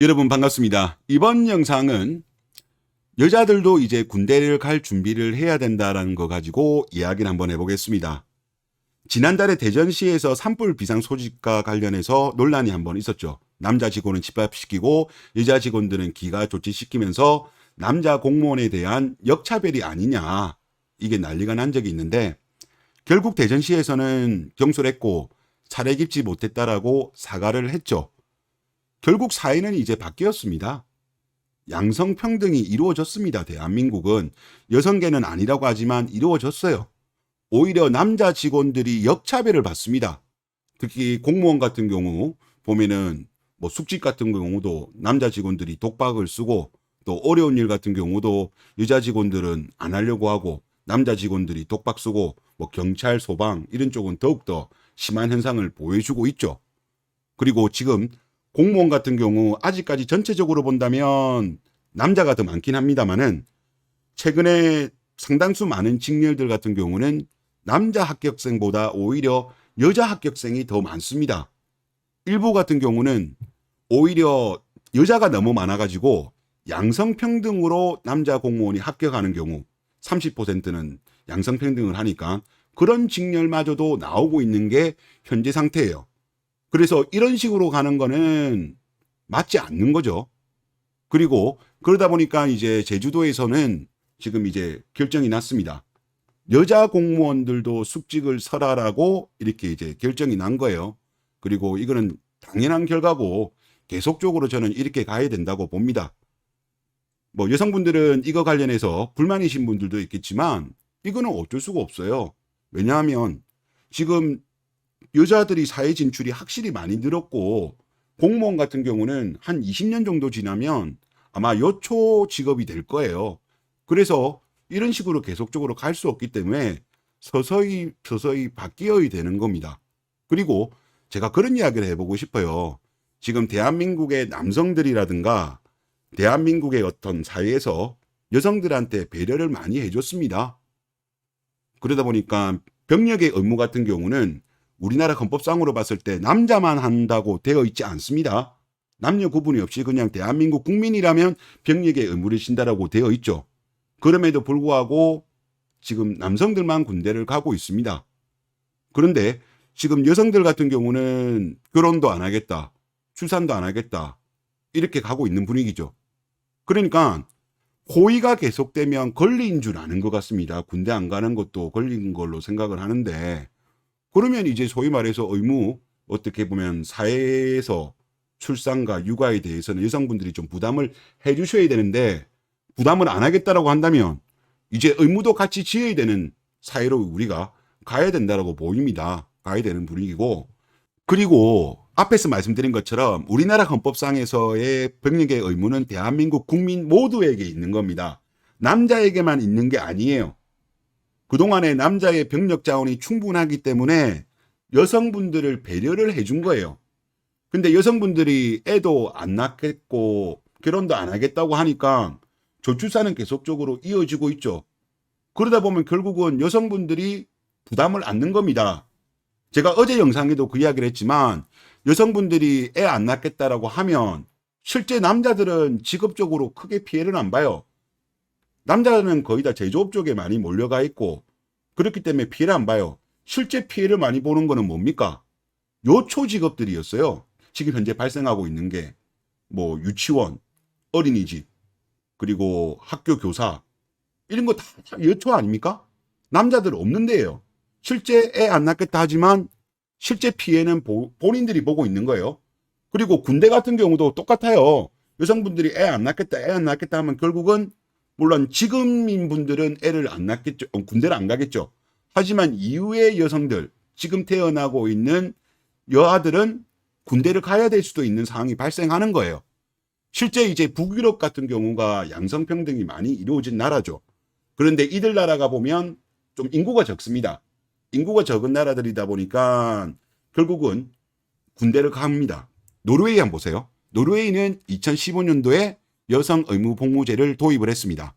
여러분 반갑습니다. 이번 영상은 여자들도 이제 군대를 갈 준비를 해야 된다라는 거 가지고 이야기를 한번 해보겠습니다. 지난달에 대전시에서 산불 비상 소식과 관련해서 논란이 한번 있었죠. 남자 직원은 집합시키고 여자 직원들은 기가 조치시키면서 남자 공무원에 대한 역차별이 아니냐, 이게 난리가 난 적이 있는데, 결국 대전시에서는 경솔했고 차례 깊지 못했다라고 사과를 했죠. 결국 사회는 이제 바뀌었습니다. 양성평등이 이루어졌습니다. 대한민국은 여성계는 아니라고 하지만 이루어졌어요. 오히려 남자 직원들이 역차별을 받습니다. 특히 공무원 같은 경우 보면은 뭐 숙직 같은 경우도 남자 직원들이 독박을 쓰고, 또 어려운 일 같은 경우도 여자 직원들은 안 하려고 하고 남자 직원들이 독박 쓰고, 뭐 경찰, 소방 이런 쪽은 더욱더 심한 현상을 보여주고 있죠. 그리고 지금 공무원 같은 경우 아직까지 전체적으로 본다면 남자가 더 많긴 합니다만은, 최근에 상당수 많은 직렬들 같은 경우는 남자 합격생보다 오히려 여자 합격생이 더 많습니다. 일부 같은 경우는 오히려 여자가 너무 많아가지고 양성평등으로 남자 공무원이 합격하는 경우, 30%는 양성평등을 하니까 그런 직렬마저도 나오고 있는 게 현재 상태예요. 그래서 이런 식으로 가는 거는 맞지 않는 거죠. 그리고 그러다 보니까 이제 제주도에서는 지금 이제 결정이 났습니다. 여자 공무원들도 숙직을 설하라고 이렇게 이제 결정이 난 거예요. 그리고 이거는 당연한 결과고 계속적으로 저는 이렇게 가야 된다고 봅니다. 뭐 여성분들은 이거 관련해서 불만이신 분들도 있겠지만 이거는 어쩔 수가 없어요. 왜냐하면 지금 여자들이 사회 진출이 확실히 많이 늘었고, 공무원 같은 경우는 한 20년 정도 지나면 아마 여초 직업이 될 거예요. 그래서 이런 식으로 계속적으로 갈 수 없기 때문에 서서히 바뀌어야 되는 겁니다. 그리고 제가 그런 이야기를 해보고 싶어요. 지금 대한민국의 남성들이라든가 대한민국의 어떤 사회에서 여성들한테 배려를 많이 해줬습니다. 그러다 보니까 병력의 의무 같은 경우는 우리나라 헌법상으로 봤을 때 남자만 한다고 되어 있지 않습니다. 남녀 구분이 없이 그냥 대한민국 국민이라면 병력의 의무를 진다라고 되어 있죠. 그럼에도 불구하고 지금 남성들만 군대를 가고 있습니다. 그런데 지금 여성들 같은 경우는 결혼도 안 하겠다, 출산도 안 하겠다, 이렇게 가고 있는 분위기죠. 그러니까 호의가 계속되면 권리인 줄 아는 것 같습니다. 군대 안 가는 것도 권리인 걸로 생각을 하는데, 그러면 이제 소위 말해서 의무, 어떻게 보면 사회에서 출산과 육아에 대해서는 여성분들이 좀 부담을 해 주셔야 되는데, 부담을 안 하겠다라고 한다면 이제 의무도 같이 지어야 되는 사회로 우리가 가야 된다라고 보입니다. 가야 되는 분위기고, 그리고 앞에서 말씀드린 것처럼 우리나라 헌법상에서의 병력의 의무는 대한민국 국민 모두에게 있는 겁니다. 남자에게만 있는 게 아니에요. 그동안에 남자의 병력 자원이 충분하기 때문에 여성분들을 배려를 해준 거예요. 근데 여성분들이 애도 안 낳겠고 결혼도 안 하겠다고 하니까 저출산은 계속적으로 이어지고 있죠. 그러다 보면 결국은 여성분들이 부담을 안는 겁니다. 제가 어제 영상에도 그 이야기를 했지만, 여성분들이 애 안 낳겠다라고 하면 실제 남자들은 직업적으로 크게 피해를 안 봐요. 남자는 거의 다 제조업 쪽에 많이 몰려가 있고, 그렇기 때문에 피해를 안 봐요. 실제 피해를 많이 보는 거는 뭡니까? 요초 직업들이었어요. 지금 현재 발생하고 있는 게 뭐 유치원, 어린이집, 그리고 학교 교사, 이런 거 다 여초 아닙니까? 남자들 없는 데예요. 실제 애 안 낳겠다 하지만 실제 피해는 본인들이 보고 있는 거예요. 그리고 군대 같은 경우도 똑같아요. 여성분들이 애 안 낳겠다 하면 결국은, 물론 지금인 분들은 애를 안 낳겠죠. 군대를 안 가겠죠. 하지만 이후의 여성들, 지금 태어나고 있는 여아들은 군대를 가야 될 수도 있는 상황이 발생하는 거예요. 실제 이제 북유럽 같은 경우가 양성평등이 많이 이루어진 나라죠. 그런데 이들 나라가 보면 좀 인구가 적습니다. 인구가 적은 나라들이다 보니까 결국은 군대를 갑니다. 노르웨이 한번 보세요. 노르웨이는 2015년도에 여성 의무 복무제를 도입을 했습니다.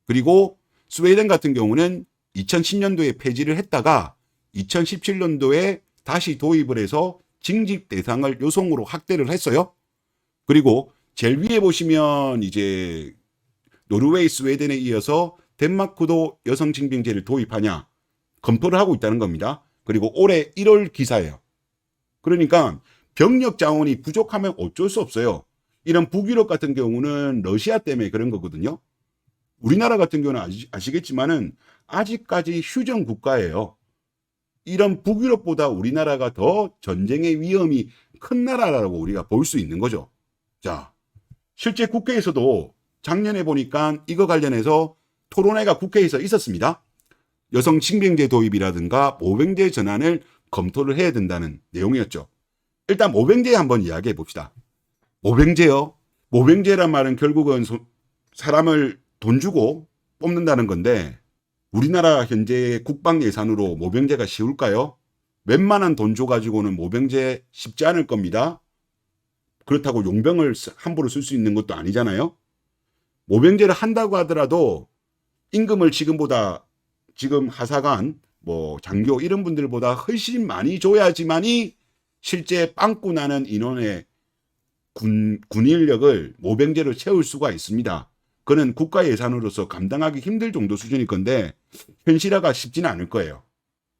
그리고 스웨덴 같은 경우는 2010년도에 폐지를 했다가 2017년도에 다시 도입을 해서 징집 대상을 여성으로 확대를 했어요. 그리고 제일 위에 보시면 이제 노르웨이, 스웨덴에 이어서 덴마크도 여성 징병제를 도입하냐 검토를 하고 있다는 겁니다. 그리고 올해 1월 기사예요. 그러니까 병력 자원이 부족하면 어쩔 수 없어요. 이런 북유럽 같은 경우는 러시아 때문에 그런 거거든요. 우리나라 같은 경우는 아시겠지만은 아직까지 휴전 국가예요. 이런 북유럽보다 우리나라가 더 전쟁의 위험이 큰 나라라고 우리가 볼 수 있는 거죠. 자, 실제 국회에서도 작년에 보니까 이거 관련해서 토론회가 국회에서 있었습니다. 여성 징병제 도입이라든가 모병제 전환을 검토를 해야 된다는 내용이었죠. 일단 모병제 한번 이야기해 봅시다. 모병제요? 모병제란 말은 결국은 사람을 돈 주고 뽑는다는 건데 우리나라 현재 국방 예산으로 모병제가 쉬울까요? 웬만한 돈 줘가지고는 모병제 쉽지 않을 겁니다. 그렇다고 용병을 함부로 쓸 수 있는 것도 아니잖아요. 모병제를 한다고 하더라도 임금을 지금 하사관, 장교 이런 분들보다 훨씬 많이 줘야지만이 실제 빵꾸 나는 인원의 군 인력을 모병제로 채울 수가 있습니다. 그는 국가 예산으로서 감당하기 힘들 정도 수준일 건데 현실화가 쉽지는 않을 거예요.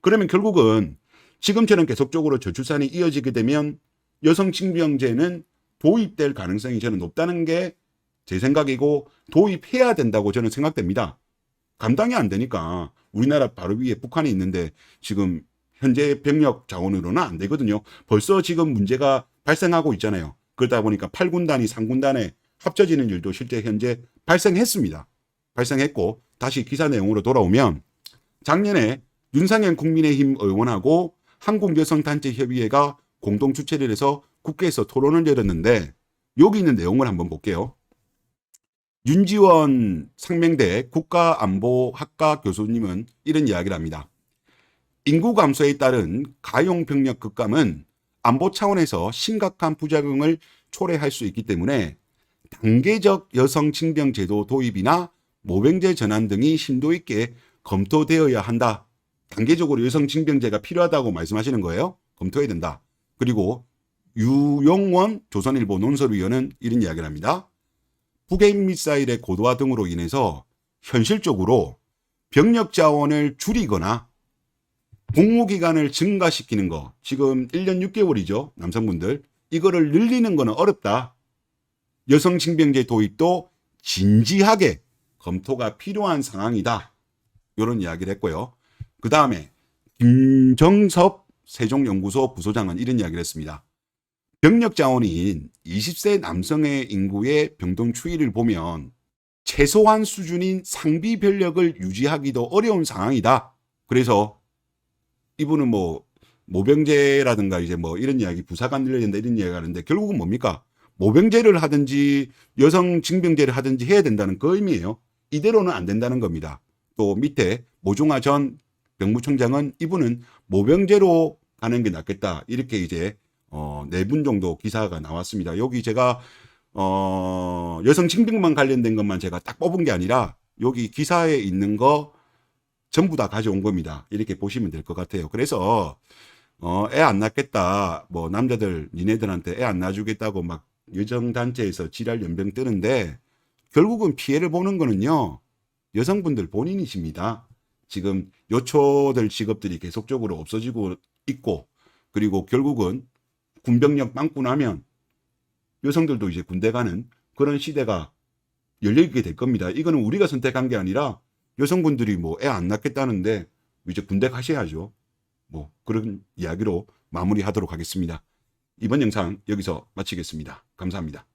그러면 결국은 지금처럼 계속적으로 저출산이 이어지게 되면 여성 징병제는 도입될 가능성이 저는 높다는 게 제 생각이고 도입해야 된다고 저는 생각됩니다. 감당이 안 되니까 우리나라 바로 위에 북한이 있는데 지금 현재 병력 자원으로는 안 되거든요. 벌써 지금 문제가 발생하고 있잖아요. 그러다 보니까 8군단이 3군단에 합쳐지는 일도 실제 현재 발생했습니다. 발생했고 다시 기사 내용으로 돌아오면 작년에 윤상현 국민의힘 의원하고 한국여성단체협의회가 공동 주최를 해서 국회에서 토론을 열었는데 여기 있는 내용을 한번 볼게요. 윤지원 상명대 국가안보학과 교수님은 이런 이야기를 합니다. 인구 감소에 따른 가용 병력 급감은 안보 차원에서 심각한 부작용을 초래할 수 있기 때문에 단계적 여성 징병 제도 도입이나 모병제 전환 등이 심도 있게 검토되어야 한다. 단계적으로 여성 징병제가 필요하다고 말씀하시는 거예요. 검토해야 된다. 그리고 유용원 조선일보 논설위원은 이런 이야기를 합니다. 북핵 미사일의 고도화 등으로 인해서 현실적으로 병력 자원을 줄이거나 복무기간을 증가시키는 거, 지금 1년 6개월이죠. 남성분들. 이거를 늘리는 거는 어렵다. 여성 징병제 도입도 진지하게 검토가 필요한 상황이다. 이런 이야기를 했고요. 그 다음에 김정섭 세종연구소 부소장은 이런 이야기를 했습니다. 병력 자원인 20세 남성의 인구의 병동 추이를 보면 최소한 수준인 상비 병력을 유지하기도 어려운 상황이다. 그래서 이분은 모병제라든가 이제 이런 이야기 부사관 늘려야 된다 이런 이야기가 하는데 결국은 뭡니까? 모병제를 하든지 여성 징병제를 하든지 해야 된다는 그 의미예요. 이대로는 안 된다는 겁니다. 또 밑에 모종화 전 병무청장은 이분은 모병제로 가는 게 낫겠다. 이렇게 이제 4분 정도 기사가 나왔습니다. 여기 제가 여성 징병만 관련된 것만 제가 딱 뽑은 게 아니라 여기 기사에 있는 거 전부 다 가져온 겁니다. 이렇게 보시면 될 것 같아요. 그래서 애 안 낳겠다. 남자들 니네들한테 애 안 낳아주겠다고 막 여성단체에서 지랄 연병 뜨는데 결국은 피해를 보는 거는요. 여성분들 본인이십니다. 지금 요초될 직업들이 계속적으로 없어지고 있고 그리고 결국은 군병력 빵꾸 나면 여성들도 이제 군대 가는 그런 시대가 열려있게 될 겁니다. 이거는 우리가 선택한 게 아니라 여성분들이 애 안 낳겠다는데 이제 군대 가셔야죠. 그런 이야기로 마무리하도록 하겠습니다. 이번 영상 여기서 마치겠습니다. 감사합니다.